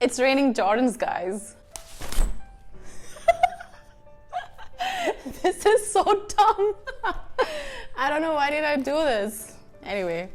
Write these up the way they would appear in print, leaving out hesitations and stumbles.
It's raining Jordans, guys. This is so dumb. I don't know, why did I do this? Anyway.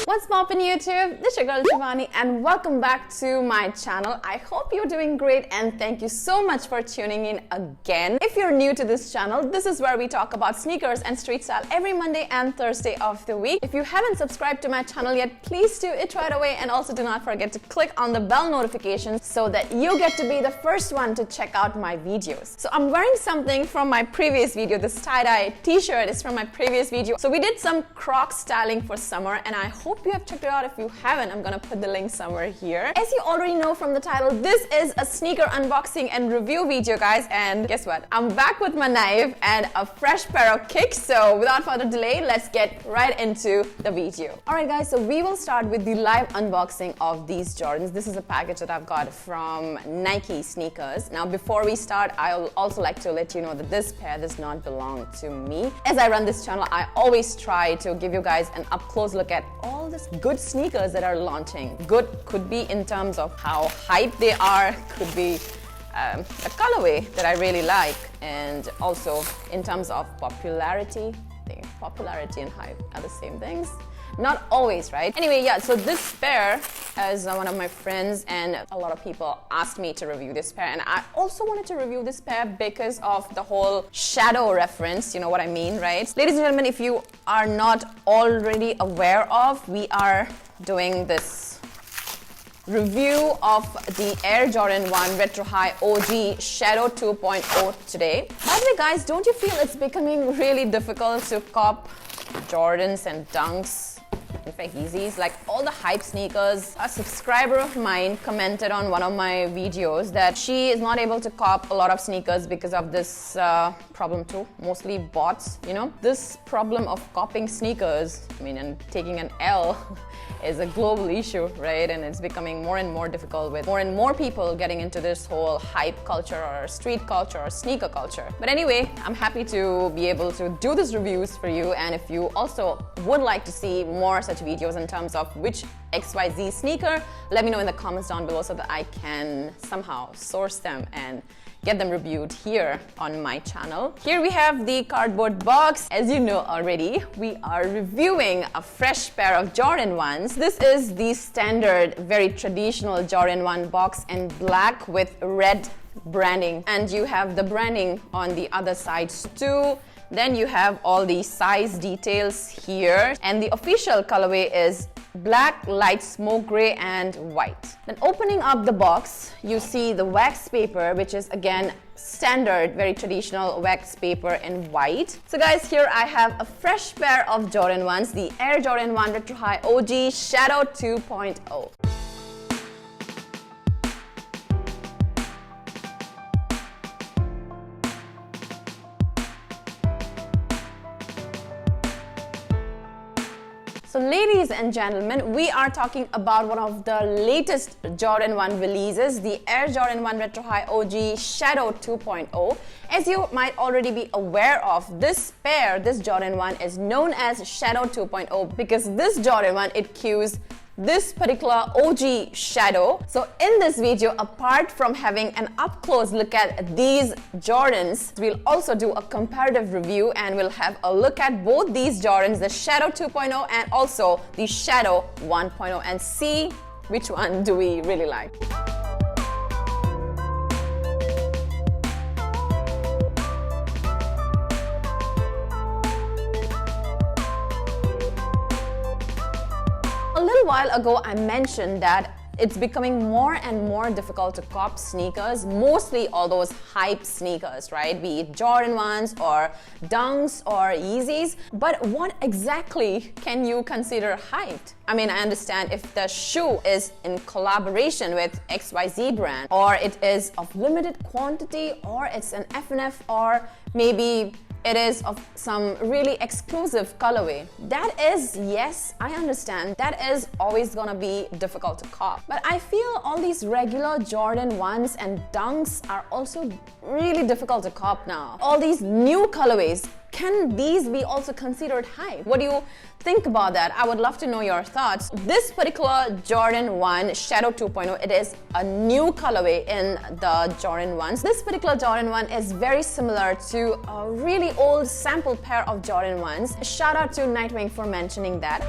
What's poppin' YouTube? This is your girl Shivani and welcome back to my channel. I hope you're doing great and thank you so much for tuning in again. If you're new to this channel, this is where we talk about sneakers and street style every Monday and Thursday of the week. If you haven't subscribed to my channel yet, please do it right away and also do not forget to click on the bell notification so that you get to be the first one to check out my videos. So I'm wearing something from my previous video. This tie-dye t-shirt is from my previous video. So we did some Crocs styling for summer and I hope you have checked it out. If you haven't, I'm gonna put the link somewhere here. As you already know from the title, this is a sneaker unboxing and review video, guys, and guess what? I'm back with my knife and a fresh pair of kicks. So without further delay, let's get right into the video. Alright guys, so we will start with the live unboxing of these Jordans. This is a package that I've got from Nike sneakers. Now before we start, I'll also like to let you know that this pair does not belong to me. As I run this channel, I always try to give you guys an up-close look at all this good sneakers that are launching. Good could be in terms of how hype they are, could be a colorway that I really like, and also in terms of popularity. I think popularity and hype are the same things. Not always, right? Anyway, yeah, so this pair, as one of my friends and a lot of people asked me to review this pair, and I also wanted to review this pair because of the whole shadow reference, you know what I mean, right? Ladies and gentlemen, if you are not already aware of, we are doing this review of the Air Jordan 1 Retro High OG Shadow 2.0 today. By the way, guys, don't you feel it's becoming really difficult to cop Jordans and Dunks? In fact, Yeezys, like all the hype sneakers. A subscriber of mine commented on one of my videos that she is not able to cop a lot of sneakers because of this problem too, mostly bots, you know. This problem of copying sneakers, I mean, and taking an L is a global issue, right? And it's becoming more and more difficult with more and more people getting into this whole hype culture or street culture or sneaker culture. But anyway, I'm happy to be able to do these reviews for you, and if you also would like to see more such videos in terms of which XYZ sneaker, let me know in the comments down below so that I can somehow source them and get them reviewed here on my channel. Here we have the cardboard box. As you know already, we are reviewing a fresh pair of Jordan 1s. This is the standard, very traditional Jordan 1 box in black with red branding. And you have the branding on the other sides too. Then you have all the size details here. And the official colorway is black, light smoke gray, and white. Then opening up the box, you see the wax paper, which is again standard, very traditional wax paper in white. So guys, here I have a fresh pair of Jordan 1s, the Air Jordan 1 Retro High OG Shadow 2.0. So ladies and gentlemen, we are talking about one of the latest Jordan 1 releases, the Air Jordan 1 Retro High OG Shadow 2.0. As you might already be aware of, this pair, this Jordan 1 is known as Shadow 2.0 because this Jordan 1, it cues this particular OG shadow. So in this video, apart from having an up-close look at these Jordans, we'll also do a comparative review and we'll have a look at both these Jordans, the Shadow 2.0 and also the Shadow 1.0, and see which one do we really like. A little while ago, I mentioned that it's becoming more and more difficult to cop sneakers, mostly all those hype sneakers, right? Be it Jordan 1s or Dunks or Yeezys. But what exactly can you consider hyped? I mean, I understand if the shoe is in collaboration with XYZ brand, or it is of limited quantity, or it's an FNF, or maybe it is of some really exclusive colorway. That is, yes, I understand, that is always gonna be difficult to cop. But I feel all these regular Jordan 1s and Dunks are also really difficult to cop now. All these new colorways Can these be also considered hype? What do you think about that? I would love to know your thoughts. This particular Jordan 1 Shadow 2.0, it is a new colorway in the Jordan 1s. This particular Jordan 1 is very similar to a really old sample pair of Jordan 1s. Shout out to Nightwing for mentioning that.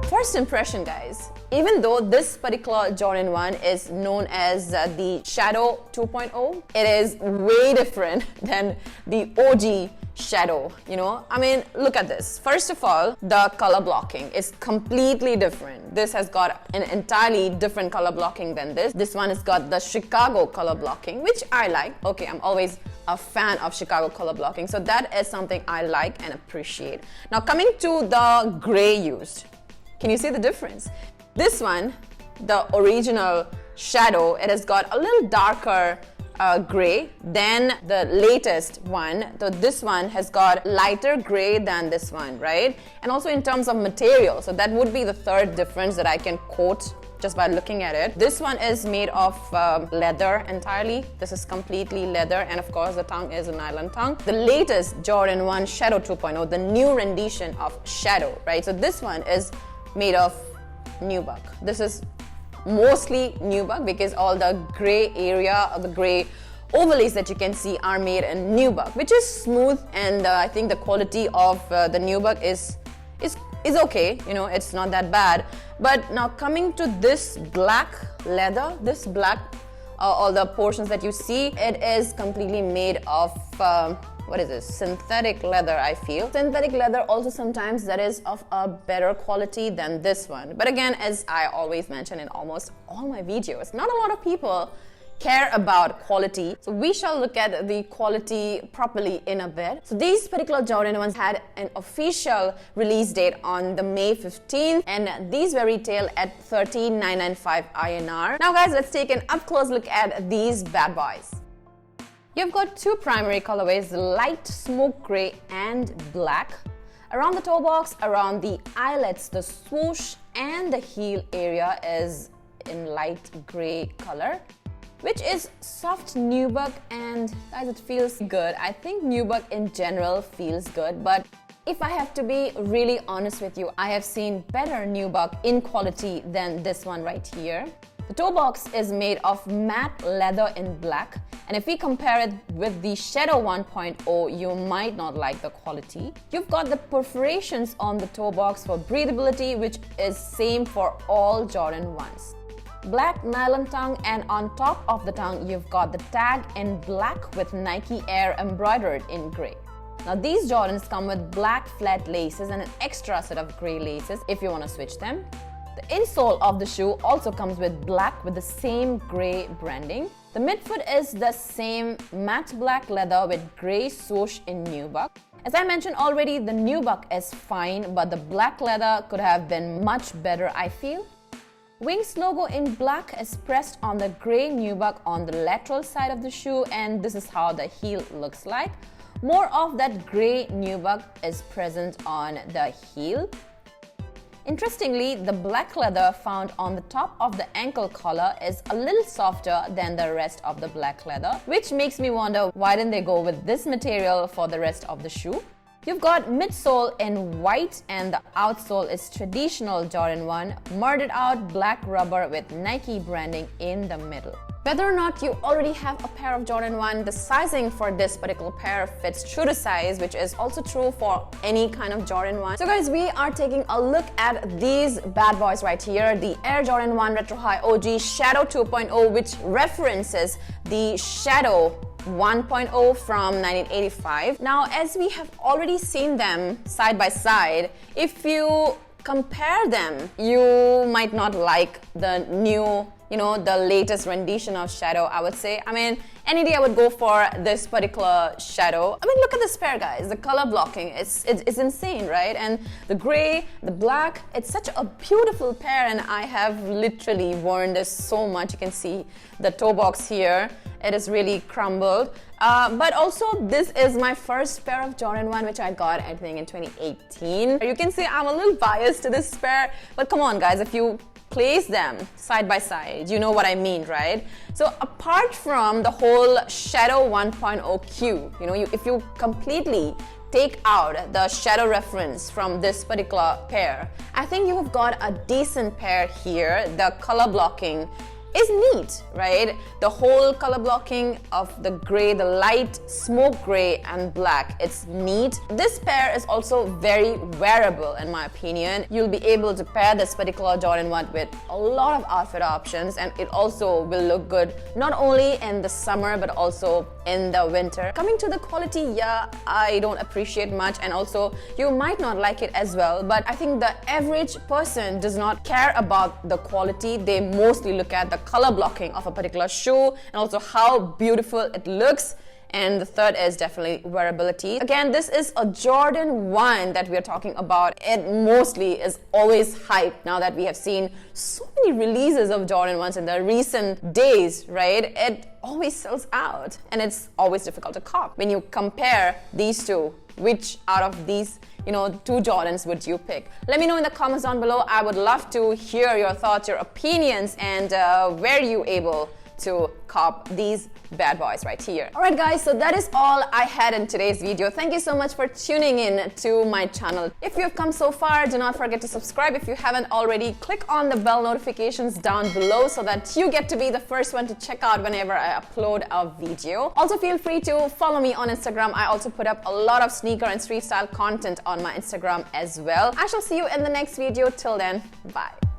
First impression, guys. Even though this particular Jordan 1 is known as the Shadow 2.0, it is way different than the OG Shadow, you know? I mean, look at this. First of all, the color blocking is completely different. This has got an entirely different color blocking than this. This one has got the Chicago color blocking, which I like. Okay, I'm always a fan of Chicago color blocking, so that is something I like and appreciate. Now, coming to the gray used. Can you see the difference? This one, the original Shadow, it has got a little darker gray than the latest one. So this one has got lighter gray than this one, right? And also in terms of material, so that would be the third difference that I can quote just by looking at it. This one is made of leather entirely. This is completely leather, and of course the tongue is a nylon tongue. The latest Jordan 1 Shadow 2.0, the new rendition of Shadow, right? So this one is made of nubuck. This is mostly nubuck because all the gray area or the gray overlays that you can see are made in nubuck, which is smooth, and I think the quality of the nubuck is okay, you know, it's not that bad. But now coming to this black leather, this black all the portions that you see, it is completely made of what is this? Synthetic leather, I feel. Synthetic leather also sometimes that is of a better quality than this one. But again, as I always mention in almost all my videos, not a lot of people care about quality. So we shall look at the quality properly in a bit. So these particular Jordan 1s had an official release date on the May 15th, and these were retailed at 13,995 INR. Now guys, let's take an up close look at these bad boys. You've got two primary colorways, light smoke gray and black. Around the toe box, around the eyelets, the swoosh and the heel area is in light gray color, which is soft nubuck, and guys, it feels good. I think nubuck in general feels good, but if I have to be really honest with you, I have seen better nubuck in quality than this one right here. The toe box is made of matte leather in black, and if we compare it with the Shadow 1.0, you might not like the quality. You've got the perforations on the toe box for breathability, which is same for all Jordan 1s. Black nylon tongue, and on top of the tongue, you've got the tag in black with Nike Air embroidered in gray. Now these Jordans come with black flat laces and an extra set of gray laces if you want to switch them. The insole of the shoe also comes with black with the same gray branding. The midfoot is the same matte black leather with gray swoosh in nubuck. As I mentioned already, the nubuck is fine, but the black leather could have been much better, I feel. Wings logo in black is pressed on the gray nubuck on the lateral side of the shoe, and this is how the heel looks like. More of that gray nubuck is present on the heel. Interestingly, the black leather found on the top of the ankle collar is a little softer than the rest of the black leather, which makes me wonder why didn't they go with this material for the rest of the shoe. You've got midsole in white, and the outsole is traditional Jordan 1, murdered out black rubber with Nike branding in the middle. Whether or not you already have a pair of Jordan 1, the sizing for this particular pair fits true to size, which is also true for any kind of Jordan 1. So guys, we are taking a look at these bad boys right here, the Air Jordan 1 Retro High OG Shadow 2.0, which references the Shadow 1.0 from 1985. Now, as we have already seen them side by side, if you compare them, you might not like the new, the latest rendition of Shadow, I would say. I mean, any day I would go for this particular Shadow. I mean, look at this pair, guys. The color blocking, it's insane, right? And the gray, the black, it's such a beautiful pair, and I have literally worn this so much. You can see the toe box here. It is really crumbled. But also, this is my first pair of Jordan 1, which I got, I think, in 2018. You can see I'm a little biased to this pair, but come on, guys, if you place them side by side, you know what I mean, right? So apart from the whole Shadow 1.0 Q, you know, if you completely take out the shadow reference from this particular pair, I think you have got a decent pair here. The color blocking is neat, right? The whole color blocking of the gray, the light smoke gray and black, it's neat. This pair is also very wearable in my opinion. You'll be able to pair this particular Jordan 1 with a lot of outfit options, and it also will look good not only in the summer but also in the winter. Coming to the quality, yeah, I don't appreciate much, and also you might not like it as well, but I think the average person does not care about the quality. They mostly look at the color blocking of a particular shoe and also how beautiful it looks. And the third is definitely wearability. Again, this is a Jordan 1 that we are talking about. It mostly is always hyped now that we have seen so many releases of Jordan 1s in the recent days, right? It always sells out and it's always difficult to cop. When you compare these two, which out of these, you know, two Jordans would you pick? Let me know in the comments down below. I would love to hear your thoughts, your opinions, and were you able to cop these bad boys right here. Alright guys, so that is all I had in today's video. Thank you so much for tuning in to my channel. If you have come so far, do not forget to subscribe. If you haven't already, click on the bell notifications down below so that you get to be the first one to check out whenever I upload a video. Also feel free to follow me on Instagram. I also put up a lot of sneaker and street style content on my Instagram as well. I shall see you in the next video. Till then, bye.